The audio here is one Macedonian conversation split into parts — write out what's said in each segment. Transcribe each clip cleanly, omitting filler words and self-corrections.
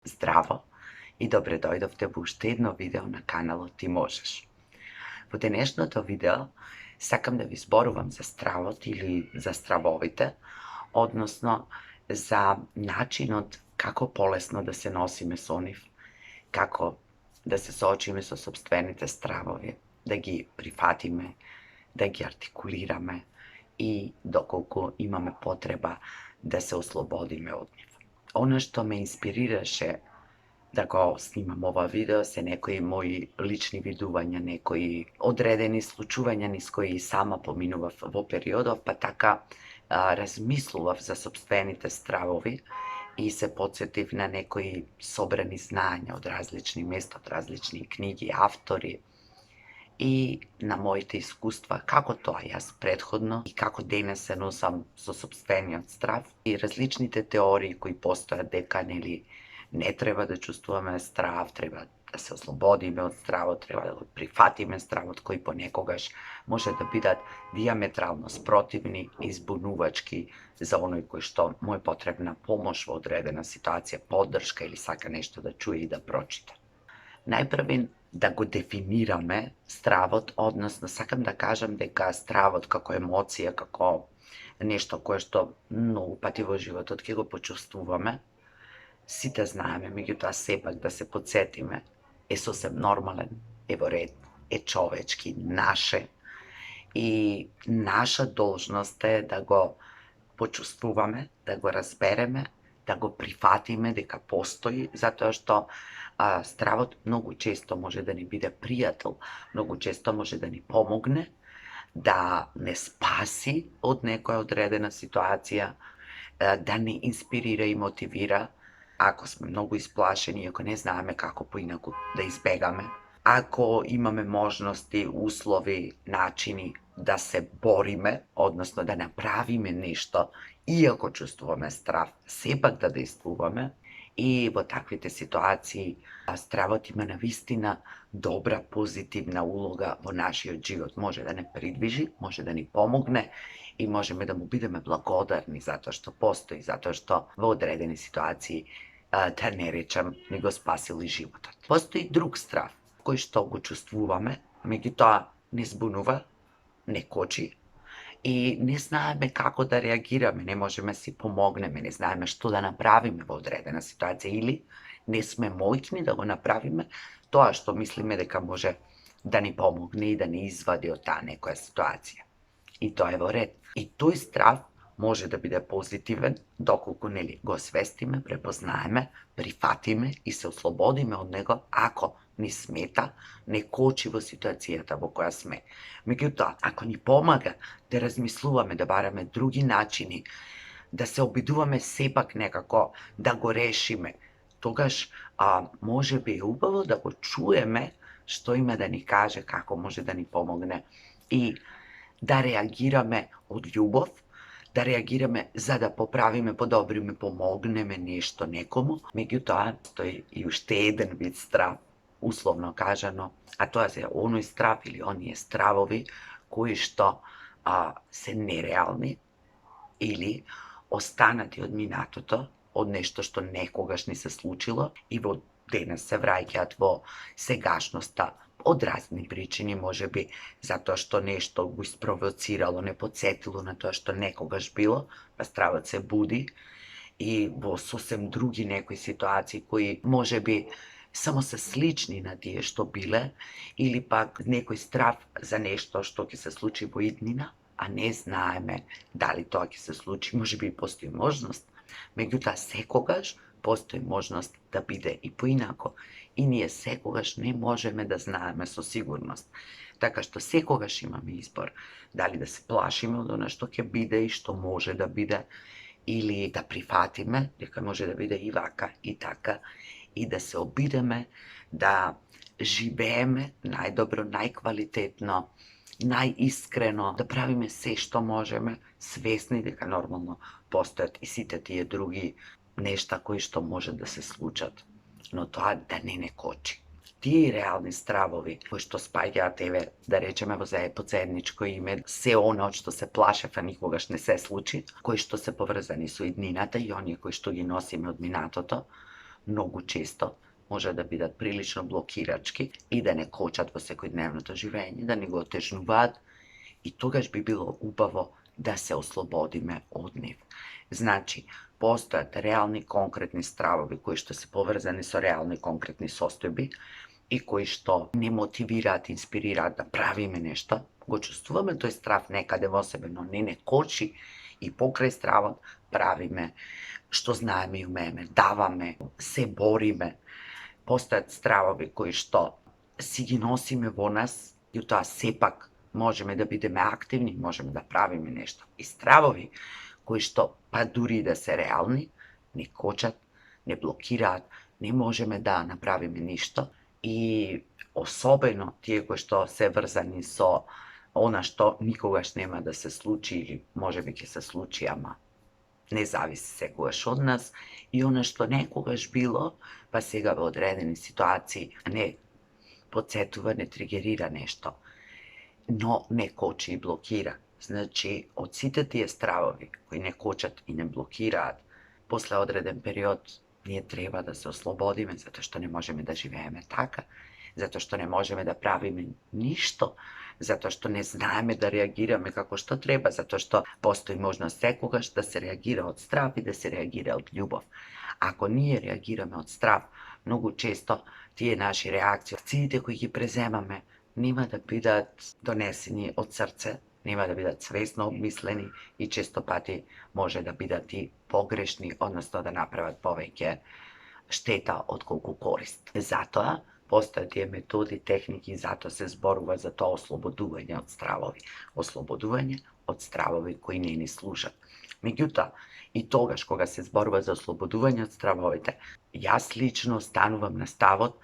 Здраво и добре дојдовте во уште едно видео на каналот Ти можеш. Во денешното видео сакам да ви зборувам за стравот или за стравовите, односно за начинот како полесно да се носиме со нив, како да се соочиме со сопствените стравови, да ги прифатиме, да ги артикулираме и доколку имаме потреба да се ослободиме од нив. Она што ме инспирираше да го снимам ова видео се некои мои лични видувања, некои одредени случувања низ кои и сама поминував во периодов, па така размислував за сопствените стравови и се потсетив на некои собрани знања од различни места, од различни книги, автори и на моите искуства, како тоа јас предходно и како денес се носам со сопствениот страв и различните теории кои постојат дека не треба да чувствуваме страв, треба да се ослободиме од стравот, треба да го прифатиме стравот, кои понекогаш може да бидат диаметрално спротивни и збунувачки за оној кој што му е потребна помош во одредена ситуација, поддршка или сака нешто да чуе и да прочита. Најпрвен да го дефинираме стравот, односно сакам да кажам дека стравот како емоција, како нешто кое што многу пати во животот ќе го почувствуваме, сите знаеме, меѓутоа сепак да се потсетиме, е сосем нормален, е во ред, е човечки, наше и наша должност е да го почувствуваме, да го разбереме, да го прифатиме дека постои, затоа што стравот многу често може да ни биде пријател, многу често може да ни помогне, да не спаси од некоја одредена ситуација, да не инспирира и мотивира, ако сме многу исплашени, ако не знаеме како поинаку да избегаме, ако имаме можности, услови, начини да се бориме, односно да направиме нешто, иако чувствуваме страв, сепак да действуваме, и во таквите ситуации стравот има навистина добра, позитивна улога во нашиот живот. Може да не придвижи, може да ни помогне и можеме да му бидеме благодарни затоа што постои, затоа што во одредени ситуации, да не речам, ни го спасил и животот. Постои друг страв, кој што го чувствуваме, меѓутоа не збунува, не кочи, и не знаеме како да реагираме, не можеме си помогнеме, не знаеме што да направиме во одредена ситуација или не сме моќни да го направиме тоа што мислиме дека може да ни помогне и да ни извади од таа некоја ситуација. И тоа е во ред. И тој страв може да биде позитивен доколку го свестиме, препознаеме, прифатиме и се ослободиме од него ако ни смета, не кочи во ситуацијата во која сме. Меѓутоа, ако ни помага да размислуваме, да бараме други начини, да се обидуваме сепак некако да го решиме, тогаш може би е убаво да го чуеме што има да ни каже, како може да ни помогне и да реагираме од љубов, да реагираме за да поправиме, подобриме, помогнеме нешто некому. Меѓутоа, стои и уште еден вид страв, условно кажано, а тоа се оној страв или оние стравови кои што се нереални или останати од минатото, од нешто што некогаш ни се случило и во денес се враќаат во сегашноста од разни причини, можеби затоа што нешто го испровоцирало, не потсетило на тоа што некогаш било, па стравот се буди и во сосем други некои ситуации кои можеби само се слични на тие што биле, или пак некој страв за нешто што ќе се случи во иднина, а не знаеме дали тоа ќе се случи, можеби и постои можност, меѓутоа секогаш постои можност да биде и поинако и ние секогаш не можеме да знаеме со сигурност. Така што секогаш имаме избор дали да се плашиме од она што ќе биде и што може да биде, или да прифатиме дека може да биде и вака и така, и да се обидеме да живееме најдобро, најквалитетно, најискрено, да правиме се што можеме, свесни дека нормално постојат и сите тие други нешта кои што може да се случат, но тоа да не кочи. Тие реални стравови кои што спаѓаат, еве, да речеме во заедничко име, се она од што се плашев, а никогаш не се случи, кои што се поврзани со иднината и оние кои што ги носиме од минатото, многу често може да бидат прилично блокирачки и да не кочат во секојдневното живење, да не го отежнуваат, и тогаш би било убаво да се ослободиме од нив. Значи, постојат реални конкретни стравови кои што се поврзани со реални конкретни состојби и кои што не мотивираат, инспирираат да правиме нешто. Го чувствуваме тој страв некаде во себе, но не кочи, и покрај стравот правиме што знаеме и умееме, даваме, се бориме. Постојат стравови кои што си ги носиме во нас и тоа сепак можеме да бидеме активни, можеме да правиме нешто. И стравови кои што, па дури да се реални, не кочат, не блокираат, не можеме да направиме ништо, и особено тие кои што се врзани со она што никогаш нема да се случи или можеби ќе се случи, ама не зависи секогаш од нас, и она што некогаш било, па сега во одредени ситуации не потсетува, не тригерира нешто, но не кочи и блокира. Значи, од сите тие стравови кои не кочат и не блокираат, после одреден период ние треба да се ослободиме, затоа што не можеме да живееме така, затоа што не можеме да правиме ништо, затоа што не знаеме да реагираме како што треба, затоа што постои можност секогаш да се реагира од страв и да се реагира од љубов. Ако ние реагираме од страв, многу често тие наши реакции, акциите кои ги преземаме, нема да бидат донесени од срце, нема да бидат свесно обмислени и често пати може да бидат и погрешни, односно да направат повеќе штета отколку корист. Затоа постојат тие методи, техники, затоа се зборува за тоа ослободување од стравови. Ослободување од стравови кои не ни служат. Меѓутоа, и тогаш кога се зборува за ослободување од стравовите, јас лично станувам на ставот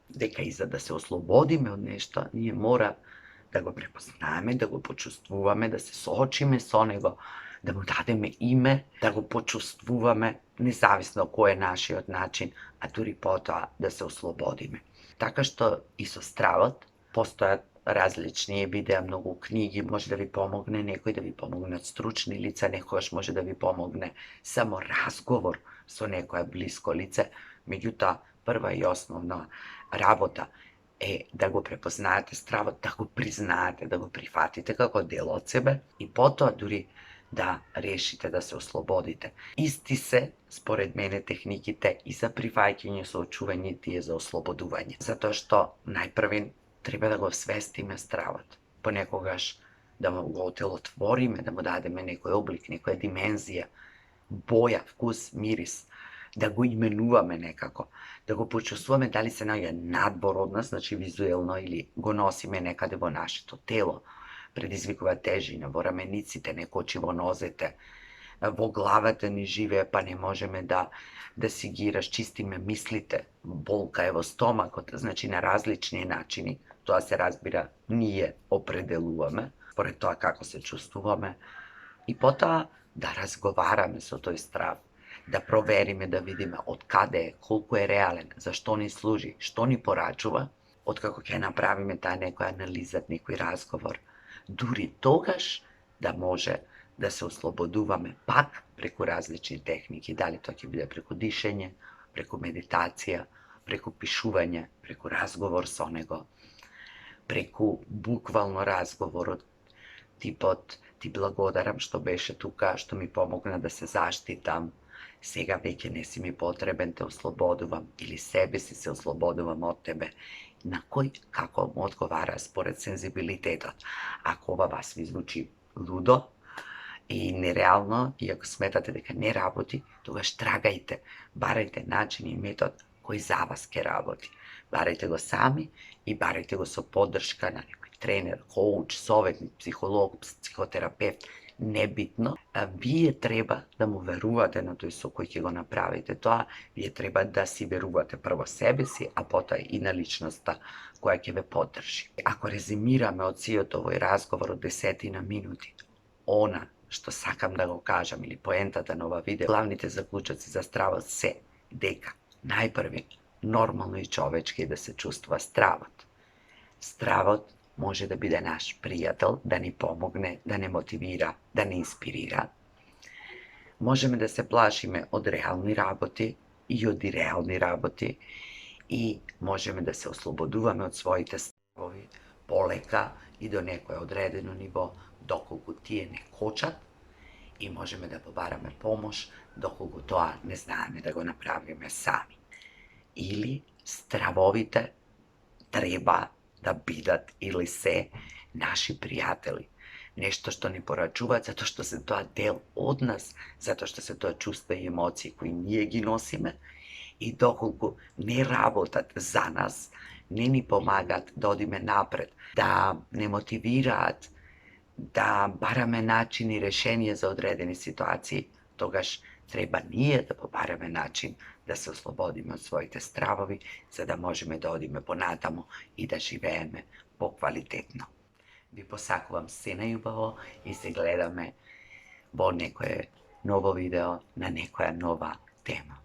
дека и за да се ослободиме од нешто, ние мора да го препознаеме, да го почувствуваме, да се соочиме со него, да му дадеме име, да го почувствуваме, независно кој е нашиот начин, а дури потоа да се ослободиме. Така што и со стравот постојат различни видеа, многу книги, може да ви помогне некој, да ви помогнат стручни лица, некогаш може да ви помогне само разговор со некоја блиско лице. Меѓутоа, прва и основна работа е да го препознаете стравот, да го признаете, да го прифатите како дел од себе и потоа дури да решите да се ослободите. Исти се, според мене, техниките и за прифаќање, соочување, тие за ослободување. Затоа што најпрвен треба да го свестиме стравот. Понекогаш да му го отелотвориме, да му дадеме некој облик, некоја димензија, боја, вкус, мирис, да го именуваме некако, да го почувствуваме дали се наоѓа надбор од нас, значи визуелно, или го носиме некаде во нашето тело, предизвикува тежина во рамениците, не кочи во нозете, во главата ни живее, па не можеме да си ги расчистиме мислите, болка е во стомакот, значи на различни начини, тоа се разбира, ние определуваме, според тоа како се чувствуваме, и потоа да разговараме со тој страв, да провериме, да видиме од каде е, колку е реален, зашто ни служи, што ни порачува, откако ќе направиме таа некоја анализа, некој разговор, дури тогаш да може да се ослободуваме пак преку различни техники, дали тоа ќе биде преку дишење, преку медитација, преку пишување, преку разговор со него, преку буквално разговорот, типот ти благодарам што беше тука, што ми помогна да се заштитам, сега веќе не си ми потребен, те ослободувам, или себе си се ослободувам од тебе, на кој како му одговара според сензибилитетот. Ако ова вас ви звучи лудо и нереално, и ако сметате дека не работи, тогаш трагајте, барајте начин и метод кој за вас ќе работи. Барајте го сами и барајте го со поддршка на некој тренер, коуч, советник, психолог, психотерапевт, небитно, вие треба да му верувате на тој со кој ќе го направите тоа, вие треба да си верувате прво себе си, а потоа и на личноста која ќе ве поддржи. Ако резимираме од сиот овој разговор од 10 минути, она што сакам да го кажам или поентата на ова видео, главните заклучоци за стравот се дека најпрви нормално и човечки да се чувствува стравот. Стравот може да биде наш пријател, да ни помогне, да не мотивира, да не инспирира. Можеме да се плашиме од реални работи, и од реални работи и можеме да се ослободуваме од своите стравови полека и до некое одредено ниво, доколку тие не кочат, и можеме да побараме помош доколку тоа не знаеме да го направиме сами. Или стравовите треба да бидат или се наши пријатели. Нешто што ни порачуваат затоа што се тоа дел од нас, затоа што се тоа чувства и емоции кои ние ги носиме, и доколку не работат за нас, не ни помагаат да одиме напред, да не мотивираат, да бараме начини и решенија за одредени ситуации, тогаш треба ние да побараме начин да се ослободиме од своите стравови, за да можеме да одиме понатаму и да живееме поквалитетно. Ви посакувам се најубаво и се гледаме во некое ново видео на некоја нова тема.